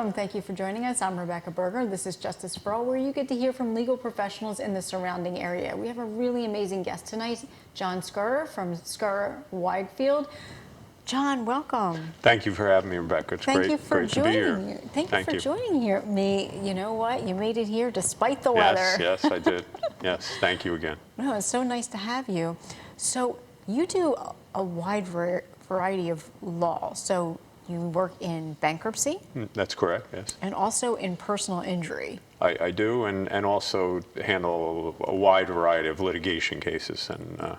Welcome. Thank you for joining us. I'm Rebecca Berger. This is Justice for All, where you get to hear from legal professionals in the surrounding area. We have a really amazing guest tonight, John Scura from Scura Widefield. John, welcome. Thank you for having me, Rebecca. It's Thank you for great to be here. Thank you for joining me. You know what? You made it here despite the weather. Yes, I did. Yes, thank you again. No, it's so nice to have you. So you do a wide variety of law. So you work in bankruptcy? That's correct, yes. And also in personal injury. I do, and also handle a wide variety of litigation cases. And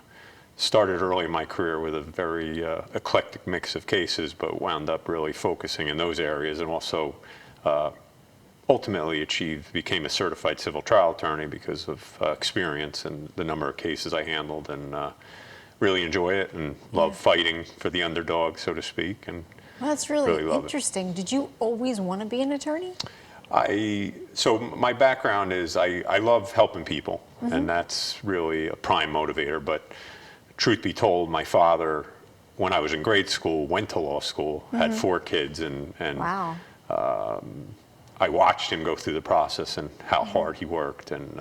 started early in my career with a very eclectic mix of cases, but wound up really focusing in those areas, and also ultimately became a certified civil trial attorney because of experience and the number of cases I handled, and really enjoy it and love fighting for the underdog, so to speak. And well, that's really interesting. Did you always want to be an attorney? So my background is I love helping people, and that's really a prime motivator. But truth be told, my father, when I was in grade school, went to law school, had 4 kids, and wow. I watched him go through the process and how hard he worked, and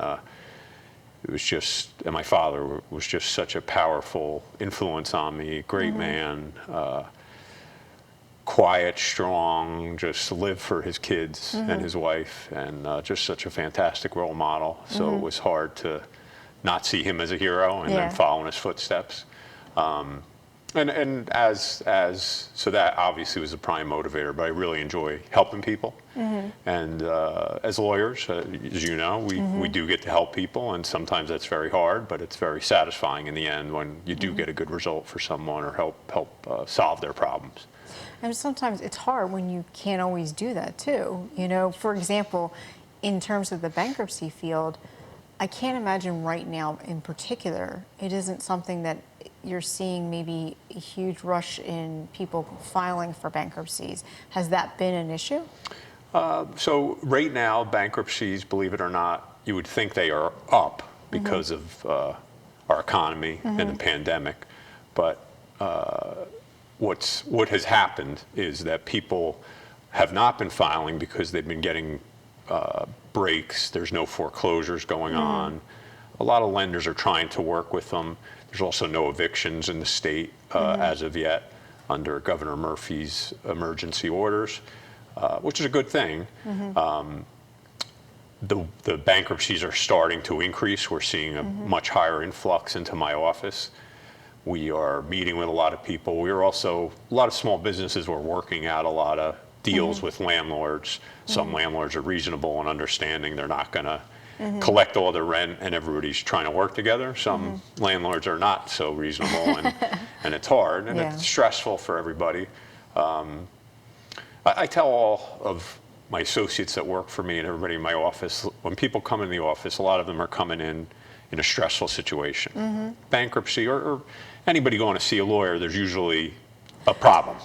it was just, and my father was just such a powerful influence on me, great man, quiet, strong, just lived for his kids and his wife, and just such a fantastic role model. So it was hard to not see him as a hero and then follow in his footsteps. And so that obviously was a prime motivator, but I really enjoy helping people. And as lawyers, as you know, we do get to help people, and sometimes that's very hard, but it's very satisfying in the end when you do get a good result for someone or help solve their problems. And sometimes it's hard when you can't always do that too. You know, for example, in terms of the bankruptcy field, I can't imagine right now in particular, it isn't something that you're seeing maybe a huge rush in people filing for bankruptcies. Has that been an issue? So right now, bankruptcies, believe it or not, you would think they are up because of our economy and the pandemic. But what has happened is that people have not been filing because they've been getting breaks. There's no foreclosures going on. A lot of lenders are trying to work with them. There's also no evictions in the state as of yet under Governor Murphy's emergency orders, which is a good thing. The bankruptcies are starting to increase. We're seeing a much higher influx into my office. We are meeting with a lot of people. We are also, a lot of small businesses were working out a lot of deals with landlords. Some landlords are reasonable and understanding. They're not going to collect all the rent, and everybody's trying to work together. Some landlords are not so reasonable, and it's hard, and it's stressful for everybody. I tell all of my associates that work for me and everybody in my office, when people come in the office, a lot of them are coming in a stressful situation. Bankruptcy or anybody going to see a lawyer, there's usually a problem.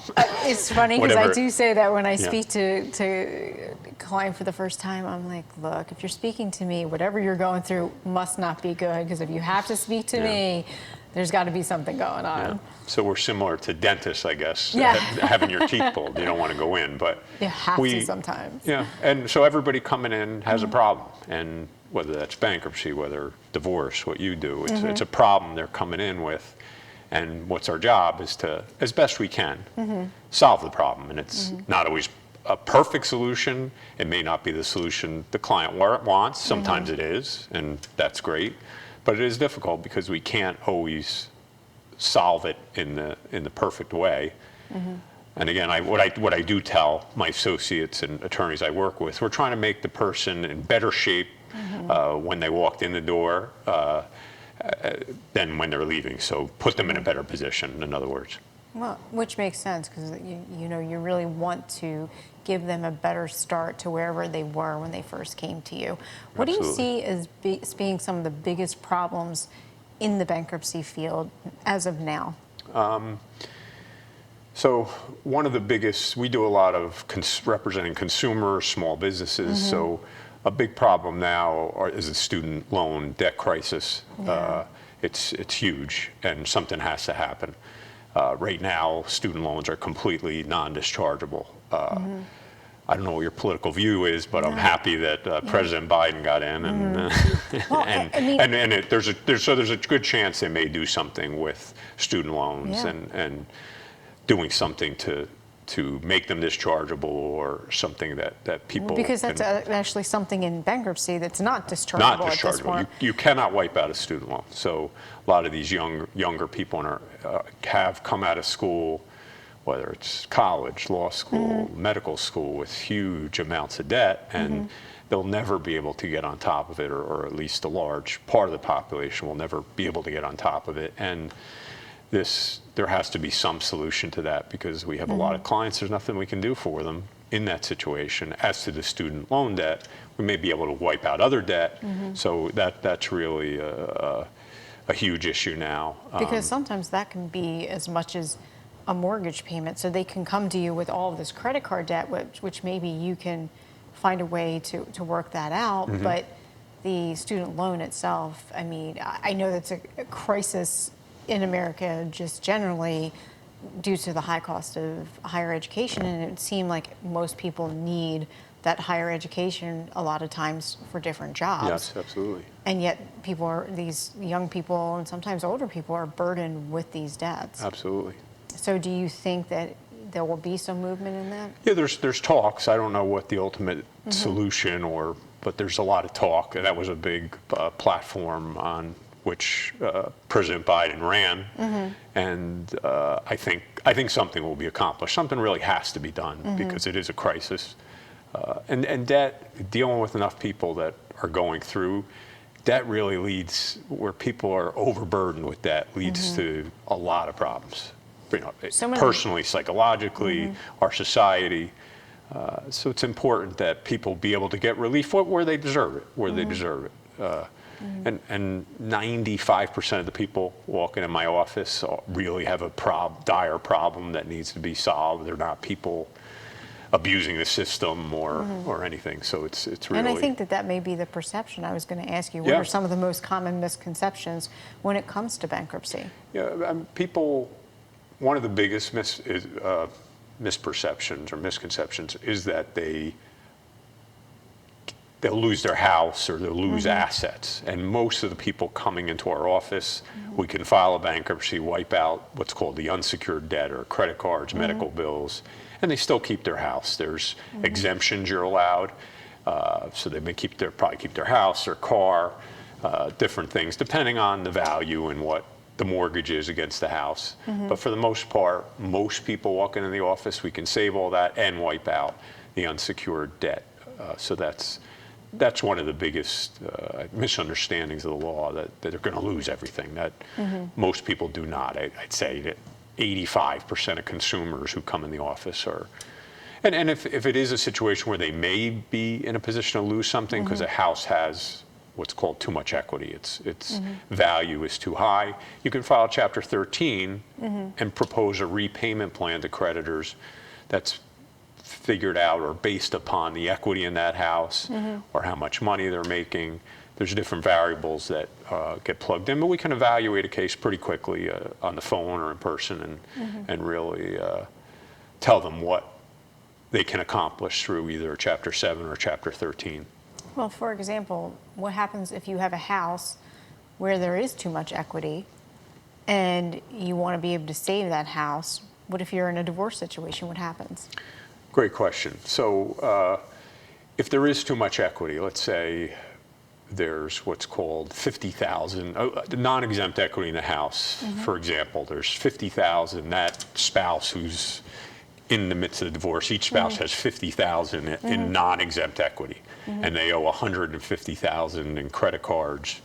It's funny because I do say that when I speak to a client for the first time. I'm like, look, if you're speaking to me, whatever you're going through must not be good, because if you have to speak to me, there's got to be something going on. So we're similar to dentists, I guess, having your teeth pulled. You don't want to go in, but you have to sometimes. Yeah, and so everybody coming in has a problem, and whether that's bankruptcy, whether divorce, what you do, it's a problem they're coming in with. And what's our job is to, as best we can, solve the problem. And it's not always a perfect solution. It may not be the solution the client wants. Sometimes it is, and that's great. But it is difficult because we can't always solve it in the perfect way. And again, what I do tell my associates and attorneys I work with, we're trying to make the person in better shape when they walked in the door than when they're leaving. So put them in a better position, in other words. Well, which makes sense, because you know, you really want to give them a better start to wherever they were when they first came to you. What do you see as being some of the biggest problems in the bankruptcy field as of now? So one of the biggest, we do a lot of representing consumers, small businesses. So a big problem now is the student loan debt crisis. It's huge, and something has to happen. Right now, student loans are completely non-dischargeable. I don't know what your political view is, but I'm happy that President Biden got in, and Well, I mean, there's a good chance they may do something with student loans Yeah. and doing something to make them dischargeable, or something that people because that's can, actually something in bankruptcy that's not dischargeable not at this dischargeable. point. You cannot wipe out a student loan. So a lot of these younger people have come out of school, whether it's college, law school, medical school, with huge amounts of debt, and they'll never be able to get on top of it, or at least a large part of the population will never be able to get on top of it. And there has to be some solution to that, because we have a lot of clients, there's nothing we can do for them in that situation. As to the student loan debt, we may be able to wipe out other debt, so that's really a huge issue now. Because sometimes that can be as much as a mortgage payment. So they can come to you with all of this credit card debt, which maybe you can find a way to work that out. But the student loan itself, I mean, I know that's a crisis in America just generally due to the high cost of higher education. And it would seem like most people need that higher education a lot of times for different jobs. Yes, absolutely. And yet these young people and sometimes older people are burdened with these debts. Absolutely. So do you think that there will be some movement in that? Yeah, there's talks. I don't know what the ultimate solution, but there's a lot of talk. That was a big platform on which President Biden ran, and I think something will be accomplished. Something really has to be done, because it is a crisis, and debt, dealing with enough people that are going through debt, really leads where people are overburdened with debt, leads to a lot of problems. Personally, psychologically, our society. So it's important that people be able to get relief where they deserve it, they deserve it. And 95% of the people walking in my office really have a dire problem that needs to be solved. They're not people abusing the system or anything. So it's really. And I think that may be the perception. I was going to ask you, what are some of the most common misconceptions when it comes to bankruptcy? Yeah, people. One of the biggest misperceptions or misconceptions is that they'll lose their house or they'll lose assets. And most of the people coming into our office, we can file a bankruptcy, wipe out what's called the unsecured debt, or credit cards, medical bills, and they still keep their house. There's exemptions you're allowed, so they may probably keep their house, their car, different things, depending on the value and what the mortgage is against the house. But for the most part, most people walking in the office, we can save all that and wipe out the unsecured debt. So that's one of the biggest misunderstandings of the law, that they're going to lose everything. That most people do not. I'd say that 85% of consumers who come in the office are. And if it is a situation where they may be in a position to lose something because a house has what's called too much equity, its value is too high, you can file Chapter 13 and propose a repayment plan to creditors that's figured out or based upon the equity in that house or how much money they're making. There's different variables that get plugged in, but we can evaluate a case pretty quickly on the phone or in person and really tell them what they can accomplish through either Chapter 7 or Chapter 13. Well, for example, what happens if you have a house where there is too much equity and you want to be able to save that house? What if you're in a divorce situation? What happens? Great question. So if there is too much equity, let's say there's what's called 50,000, the non-exempt equity in the house, for example, there's 50,000, that spouse who's in the midst of the divorce, each spouse has 50,000 in non-exempt equity, and they owe 150,000 in credit cards.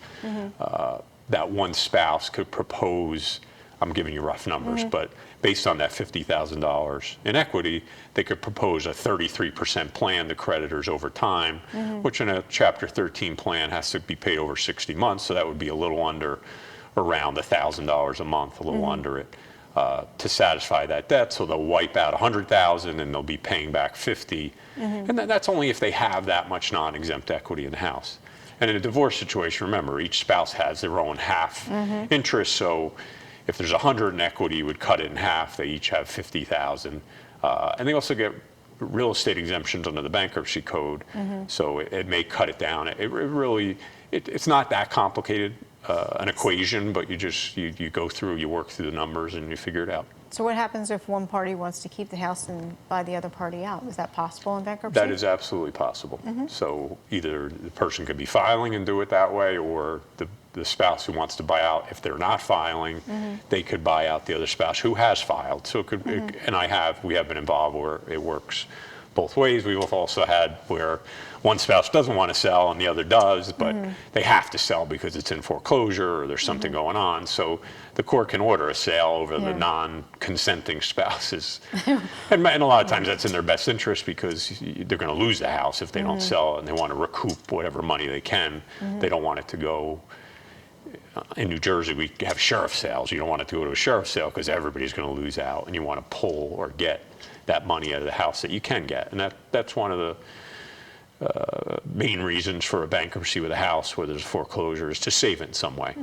That one spouse could propose, I'm giving you rough numbers, but based on that $50,000 in equity, they could propose a 33% plan to creditors over time, which in a Chapter 13 plan has to be paid over 60 months, so that would be a little under, around $1,000 a month, a little under it. To satisfy that debt, so they'll wipe out 100,000 and they'll be paying back 50, and that's only if they have that much non-exempt equity in the house. And in a divorce situation, remember, each spouse has their own half interest, so if there's 100 in equity, you would cut it in half. They each have 50,000, and they also get real estate exemptions under the bankruptcy code, so it may cut it down. It's not that complicated an equation, but you go through, you work through the numbers, and you figure it out. So what happens if one party wants to keep the house and buy the other party out? Is that possible in bankruptcy? That is absolutely possible. So either the person could be filing and do it that way, or the spouse who wants to buy out, if they're not filing, they could buy out the other spouse who has filed. So it could, and we have been involved where it works both ways. We've also had where one spouse doesn't want to sell and the other does, but they have to sell because it's in foreclosure or there's something going on. So the court can order a sale over the non-consenting spouses. and a lot of times that's in their best interest because they're going to lose the house if they don't sell, and they want to recoup whatever money they can. They don't want it to go. In New Jersey, we have sheriff sales. You don't want it to go to a sheriff sale because everybody's going to lose out, and you want to pull or get that money out of the house that you can get. And that's one of the main reasons for a bankruptcy with a house where there's a foreclosure, is to save it in some way.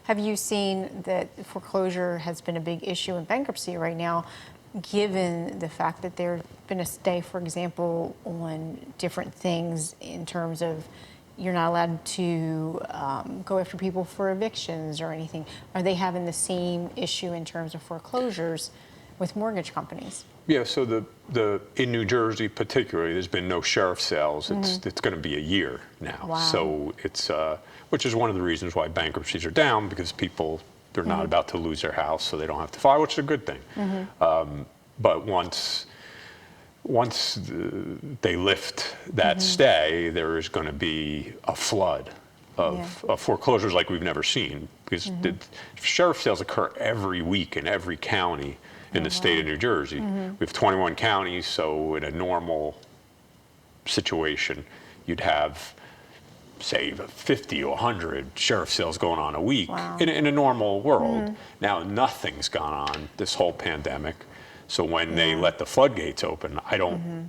Have you seen that foreclosure has been a big issue in bankruptcy right now, given the fact that there's been a stay, for example, on different things in terms of you're not allowed to go after people for evictions or anything? Are they having the same issue in terms of foreclosures with mortgage companies? Yeah, so in New Jersey particularly, there's been no sheriff sales. It's going to be a year now. Wow. So it's which is one of the reasons why bankruptcies are down, because they're not about to lose their house, so they don't have to file, which is a good thing. But once they lift that stay, there is going to be a flood of foreclosures like we've never seen, because the sheriff sales occur every week in every county in the state of New Jersey. We have 21 counties, so in a normal situation, you'd have, say, 50 or 100 sheriff sales going on a week in a normal world. Now, nothing's gone on this whole pandemic. So when they let the floodgates open,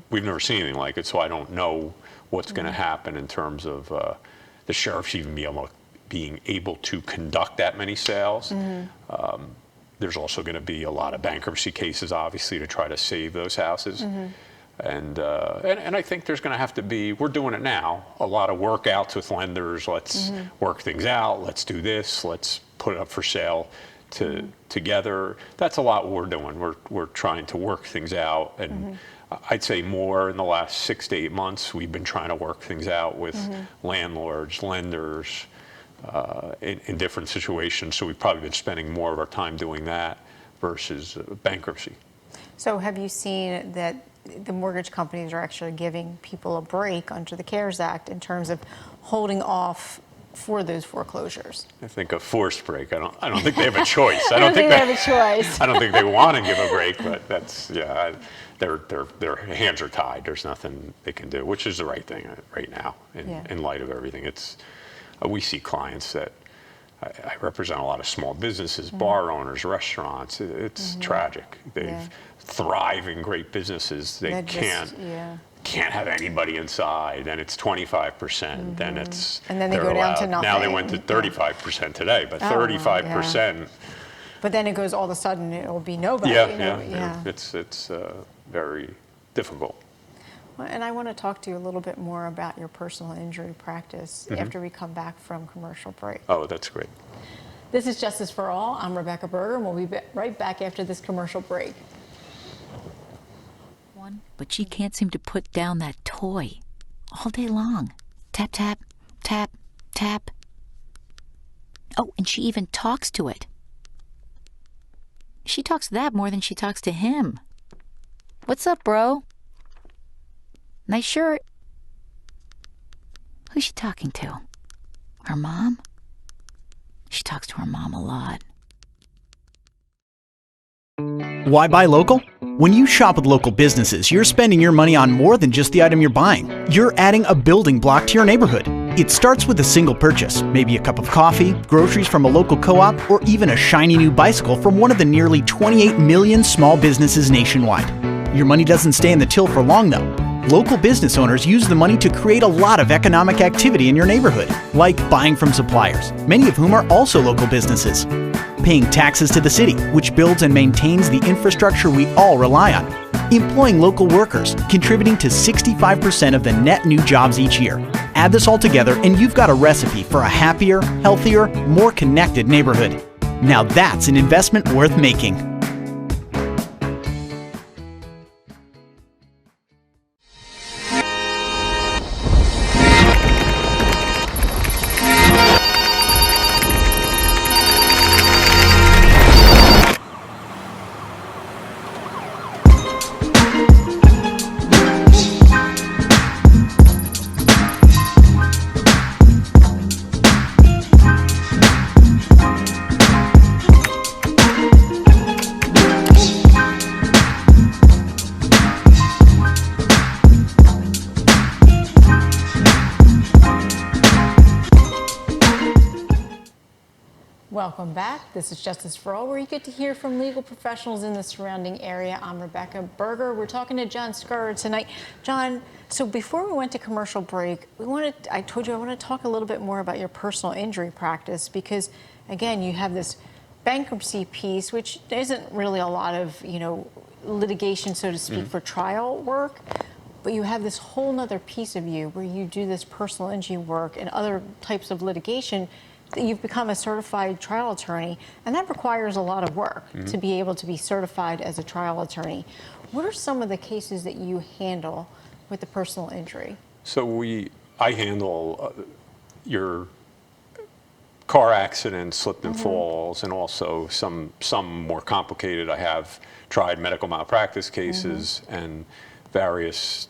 we've never seen anything like it, so I don't know what's going to happen in terms of the sheriffs even being able to conduct that many sales. There's also going to be a lot of bankruptcy cases, obviously, to try to save those houses. And I think there's going to have to be, we're doing it now, a lot of workouts with lenders. Let's work things out. Let's do this. Let's put it up for sale together. That's a lot we're doing. We're trying to work things out. And I'd say more in the last 6 to 8 months, we've been trying to work things out with landlords, lenders, in different situations. So we've probably been spending more of our time doing that versus bankruptcy. So have you seen that the mortgage companies are actually giving people a break under the CARES Act in terms of holding off for those foreclosures? I think a forced break. I don't think they have a choice. I don't think they have a choice. I don't think they want to give a break, but that's, their hands are tied. There's nothing they can do, which is the right thing right now in light of everything. We see clients that I represent a lot of small businesses, bar owners, restaurants. It's tragic. They've thriving great businesses. They can't have anybody inside, and it's 25%. Then it's and then they go down to nothing. Now they went to 35% today, but 35%. But then it goes all of a sudden it'll be nobody. It's very difficult. And I want to talk to you a little bit more about your personal injury practice after we come back from commercial break. Oh, that's great. This is Justice for All. I'm Rebecca Berger, and we'll be right back after this commercial break. But she can't seem to put down that toy all day long. Tap, tap, tap, tap. Oh, and she even talks to it. She talks to that more than she talks to him. What's up, bro? Nice shirt. Who's she talking to? Her mom? She talks to her mom a lot. Why buy local? When you shop with local businesses, you're spending your money on more than just the item you're buying. You're adding a building block to your neighborhood. It starts with a single purchase, maybe a cup of coffee, groceries from a local co-op, or even a shiny new bicycle from one of the nearly 28 million small businesses nationwide. Your money doesn't stay in the till for long, though. Local business owners use the money to create a lot of economic activity in your neighborhood, like buying from suppliers, many of whom are also local businesses. paying taxes to the city, which builds and maintains the infrastructure we all rely on, employing local workers, contributing to 65% of the net new jobs each year. Add this all together and you've got a recipe for a happier, healthier, more connected neighborhood. Now that's an investment worth making. Welcome back. This is Justice for All, where you get to hear from legal professionals in the surrounding area. I'm Rebecca Berger. We're talking to John Scura tonight. John, so before we went to commercial break, I told you I want to talk a little bit more about your personal injury practice because, again, you have this bankruptcy piece, which isn't really a lot of, litigation, so to speak, for trial work. But you have this whole nother piece of you where you do this personal injury work and other types of litigation. You've become a certified trial attorney, and that requires a lot of work to be able to be certified as a trial attorney. What are some of the cases that you handle with the personal injury? So I handle your car accidents, slip and falls, and also some more complicated. I have tried medical malpractice cases and various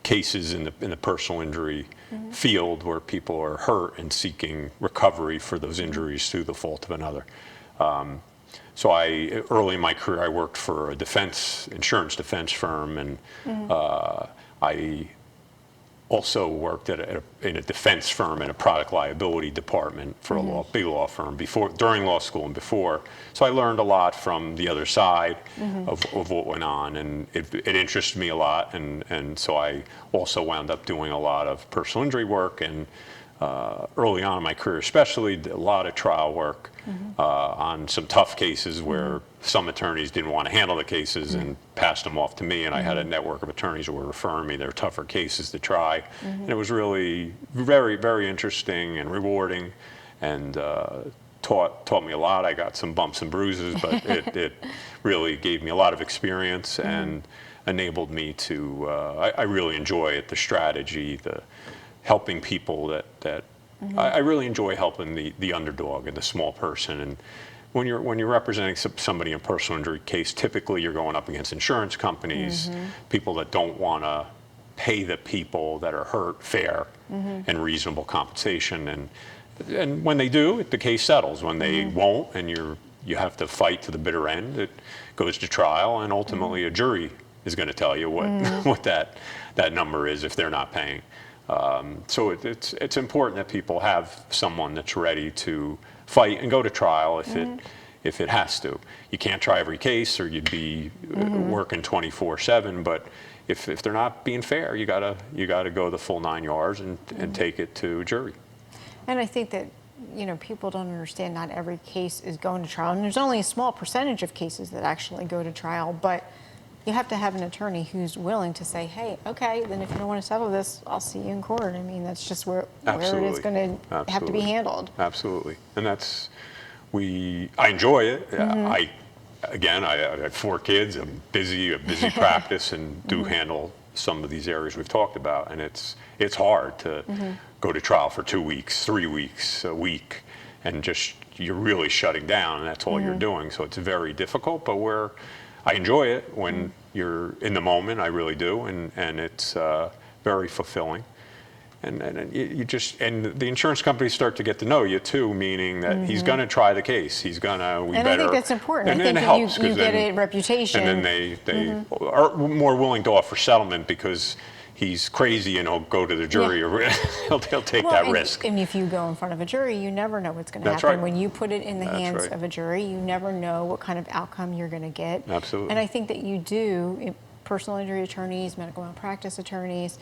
cases in the personal injury field where people are hurt and seeking recovery for those injuries through the fault of another. So early in my career, I worked for a insurance defense firm, and I also worked in a defense firm in a product liability department for a big law firm during law school and before. So I learned a lot from the other side of what went on, and it interested me a lot. And so I also wound up doing a lot of personal injury work, and early on in my career especially, did a lot of trial work on some tough cases where some attorneys didn't want to handle the cases and passed them off to me, and I had a network of attorneys who were referring me their tougher cases to try. And it was really very, very interesting and rewarding, and taught me a lot. I got some bumps and bruises, but it really gave me a lot of experience and enabled me to, I really enjoy it, the strategy, the helping people that I really enjoy helping the underdog and the small person. And when you're representing somebody in a personal injury case, typically you're going up against insurance companies, people that don't want to pay the people that are hurt fair and reasonable compensation. And when they do, the case settles. When they won't, and you have to fight to the bitter end, it goes to trial, and ultimately a jury is going to tell you what that number is if they're not paying. So it's important that people have someone that's ready to fight and go to trial if it has to. You can't try every case, or you'd be working 24/7. But if they're not being fair, you gotta go the full 9 yards and take it to a jury. And I think that people don't understand not every case is going to trial, and there's only a small percentage of cases that actually go to trial. But you have to have an attorney who's willing to say, hey, okay, then if you don't want to settle this, I'll see you in court. I mean, that's just where it is going to have to be handled. Absolutely. And I enjoy it. I have 4 kids. I'm a busy practice, and do handle some of these areas we've talked about. And it's hard to go to trial for 2 weeks, 3 weeks, a week, and you're really shutting down, and that's all you're doing. So it's very difficult, but I enjoy it when you're in the moment. I really do, and it's very fulfilling. And the insurance companies start to get to know you too, meaning that he's going to try the case. I think that's important. And I think it helps, you get a reputation. And then they are more willing to offer settlement because he's crazy and he'll go to the jury, or he'll take that risk. And if you go in front of a jury, you never know what's going to happen. Right. When you put it in the hands of a jury, you never know what kind of outcome you're going to get. Absolutely. And I think that you do, personal injury attorneys, medical malpractice attorneys,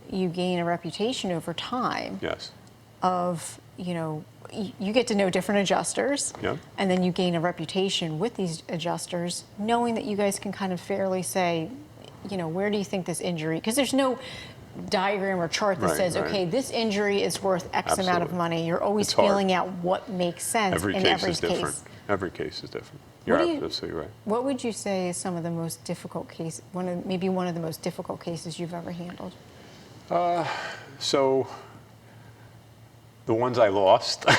you gain a reputation over time. Yes. Of you know, you get to know different adjusters, Yeah. and then you gain a reputation with these adjusters, knowing that you guys can kind of fairly say, you know, where do you think this injury, because there's no diagram or chart that Right, says, right. okay, this injury is worth X amount of Absolutely. money. You're always It's hard. feeling out what makes sense Every in case every is different. case. Every case is different. You're What do you- absolutely right. What would you say is some of the most difficult case, maybe one of the most difficult cases you've ever handled? So the ones I lost But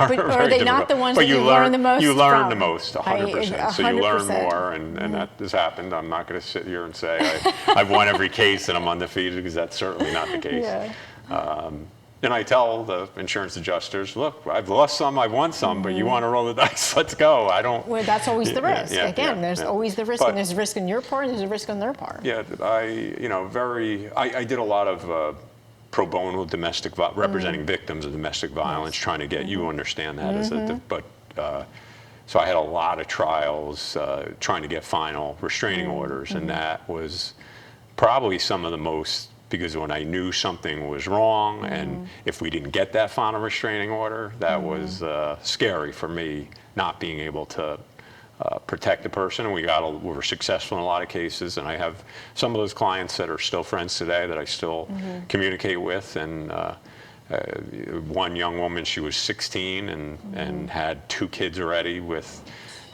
are very they not difficult. the ones But that you learn the most You learn from? the most, 100%. So you learn 100%. more, and that has happened. I'm not going to sit here and say I've won every case and I'm undefeated, because that's certainly not the case. Yeah. And I tell the insurance adjusters, look, I've lost some, I've won some, but you want to roll the dice, let's go. I don't. Well, that's always the Yeah, risk. yeah, Again, yeah, there's yeah. always the risk, But- and there's a risk on your part, and there's a risk on their part. Yeah, I did a lot of pro bono representing victims of domestic violence, trying to get you understand that as so I had a lot of trials trying to get final restraining orders, and that was probably some of the most, because when I knew something was wrong, and if we didn't get that final restraining order, that was scary for me, not being able to protect the person. And we were successful in a lot of cases, and I have some of those clients that are still friends today that I still communicate with. And one young woman, she was 16 and had 2 kids already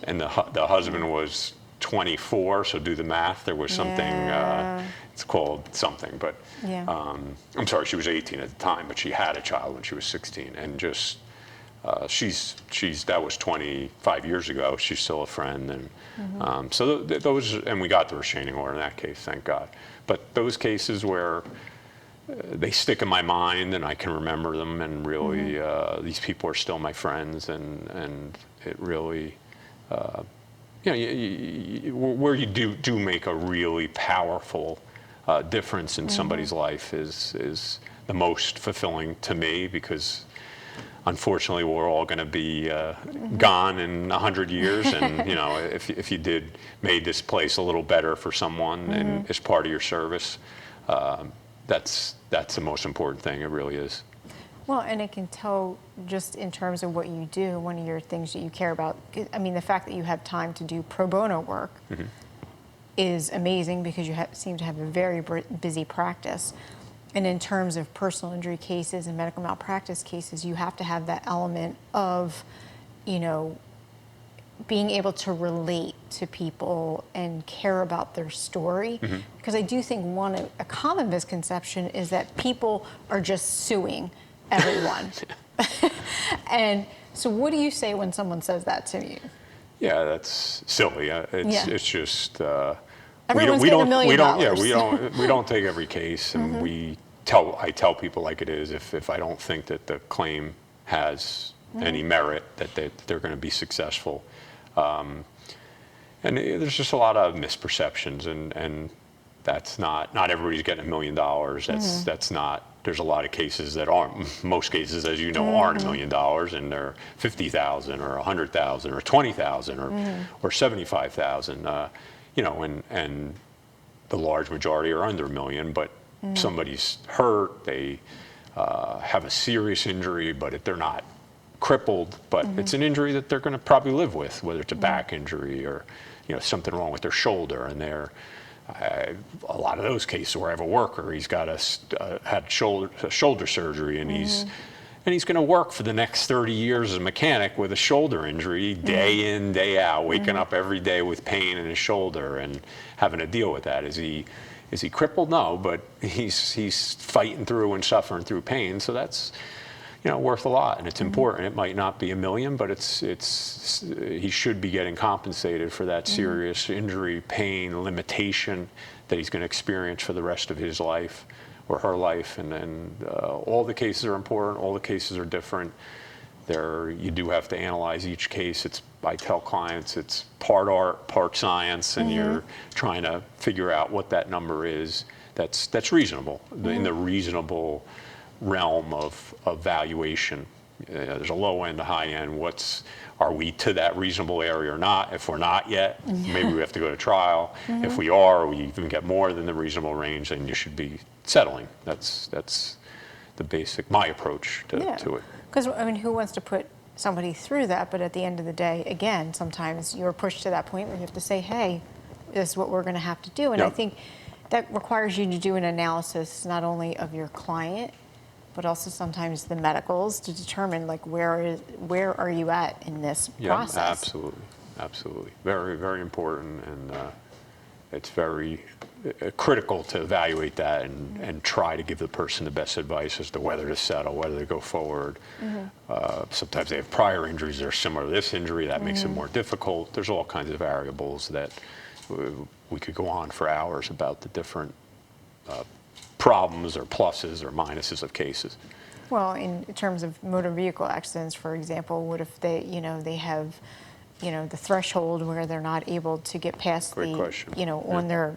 and the husband was 24, so do the math. There was something, Yeah. it's called something, but Yeah. I'm sorry, she was 18 at the time, but she had a child when she was 16, and just that was 25 years ago. She's still a friend, and so those, and we got the restraining order in that case, thank God. But those cases where they stick in my mind and I can remember them, and really these people are still my friends, and it really, where you do make a really powerful difference in somebody's life is the most fulfilling to me, because unfortunately we're all going to be gone in 100 years, and if you made this place a little better for someone and as part of your service, that's the most important thing. It really is. Well, and it can tell, just in terms of what you do, one of your things that you care about. I mean, the fact that you have time to do pro bono work is amazing, because you seem to have a very busy practice. And in terms of personal injury cases and medical malpractice cases, you have to have that element of, being able to relate to people and care about their story. Because I do think a common misconception is that people are just suing everyone. And so what do you say when someone says that to you? Yeah, that's silly. It's just Everyone's getting $1 million. We don't take every case, and I tell people like it is. If I don't think that the claim has any merit, that they're going to be successful. And there's just a lot of misperceptions, and that's not everybody's getting $1 million. That's not. There's a lot of cases that aren't. Most cases, as you know, aren't $1 million, and they're $50,000 or $100,000 or $20,000 or $75,000. And the large majority are under $1 million. But somebody's hurt. They have a serious injury, but they're not crippled. But it's an injury that they're going to probably live with, whether it's a back injury or something wrong with their shoulder, and a lot of those cases where I have a worker, he's got had shoulder surgery, and he's going to work for the next 30 years as a mechanic with a shoulder injury, day in, day out, waking up every day with pain in his shoulder and having to deal with that. Is he crippled? No, but he's fighting through and suffering through pain. So that's worth a lot, and it's important. It might not be $1 million, but he should be getting compensated for that serious injury, pain, limitation that he's going to experience for the rest of his life or her life. And all the cases are important. All the cases are different. You do have to analyze each case. I tell clients it's part art, part science, and you're trying to figure out what that number is that's reasonable, in the reasonable realm of valuation. There's a low end, a high end. Are we to that reasonable area or not? If we're not yet, maybe we have to go to trial. If we are, or we even get more than the reasonable range, then you should be settling. That's my approach to it. Because, I mean, who wants to put somebody through that? But at the end of the day, again, sometimes you're pushed to that point where you have to say, hey, this is what we're going to have to do. And I Yep. think that requires you to do an analysis not only of your client, but also sometimes the medicals to determine, like, where are you at in this process? Absolutely. Very, very important. And it's very critical to evaluate that and try to give the person the best advice as to whether to settle, whether to go forward. Sometimes they have prior injuries that are similar to this injury. That makes it more difficult. There's all kinds of variables that we could go on for hours about the different problems or pluses or minuses of cases. Well, in terms of motor vehicle accidents, for example, what if they have, the threshold where they're not able to get past Great question. on their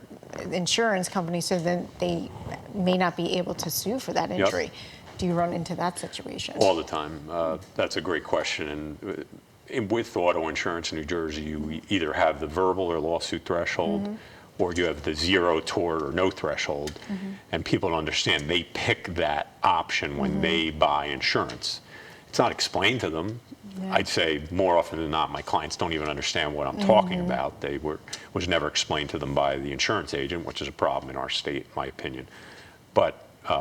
insurance company, so then they may not be able to sue for that injury. Do you run into that situation? All the time. That's a great question. And with auto insurance in New Jersey, you either have the verbal or lawsuit threshold, or you have the zero tort or no threshold. And people don't understand. They pick that option when they buy insurance. It's not explained to them. I'd say more often than not, my clients don't even understand what I'm talking about. Was never explained to them by the insurance agent, which is a problem in our state, in my opinion. But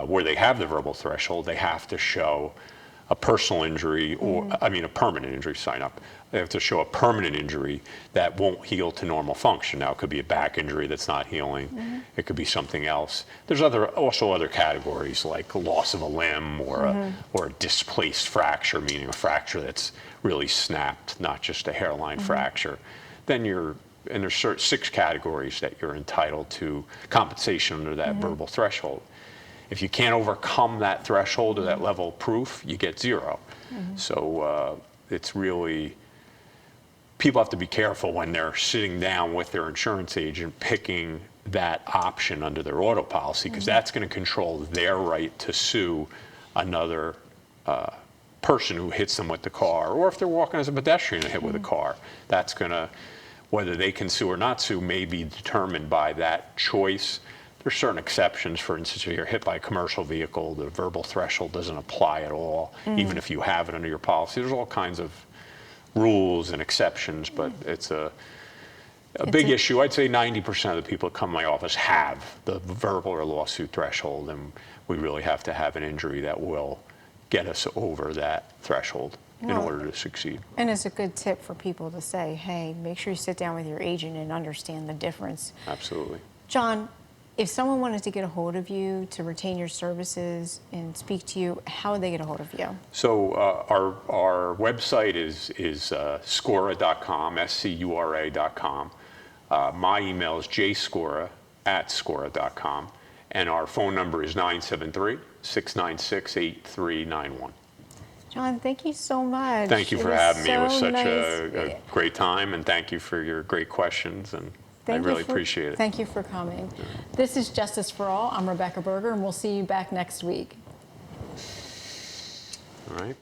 where they have the verbal threshold, they have to show a personal injury, or a permanent injury, sign up. They have to show a permanent injury that won't heal to normal function. Now, it could be a back injury that's not healing. It could be something else. There's also other categories like loss of a limb or a displaced fracture, meaning a fracture that's really snapped, not just a hairline fracture. Then there's 6 categories that you're entitled to compensation under that verbal threshold. If you can't overcome that threshold or that level of proof, you get 0. So it's really, people have to be careful when they're sitting down with their insurance agent picking that option under their auto policy, because that's going to control their right to sue another person who hits them with the car, or if they're walking as a pedestrian and hit with a car. That's going to, whether they can sue or not sue, may be determined by that choice. There's certain exceptions. For instance, if you're hit by a commercial vehicle, the verbal threshold doesn't apply at all, even if you have it under your policy. There's all kinds of rules and exceptions, but it's a big issue. I'd say 90% of the people that come to my office have the verbal or lawsuit threshold, and we really have to have an injury that will get us over that threshold in order to succeed. And it's a good tip for people to say, hey, make sure you sit down with your agent and understand the difference. Absolutely. John, if someone wanted to get a hold of you to retain your services and speak to you, how would they get a hold of you? So our website is Scura.com, SCURA.com. My email is jscura@scura.com, and our phone number is 973-696-8391. John, thank you so much. Thank you for having me. It was so such nice. a great time, and thank you for your great questions, and I really appreciate it. Thank you for coming. This is Justice for All. I'm Rebecca Berger, and we'll see you back next week. All right.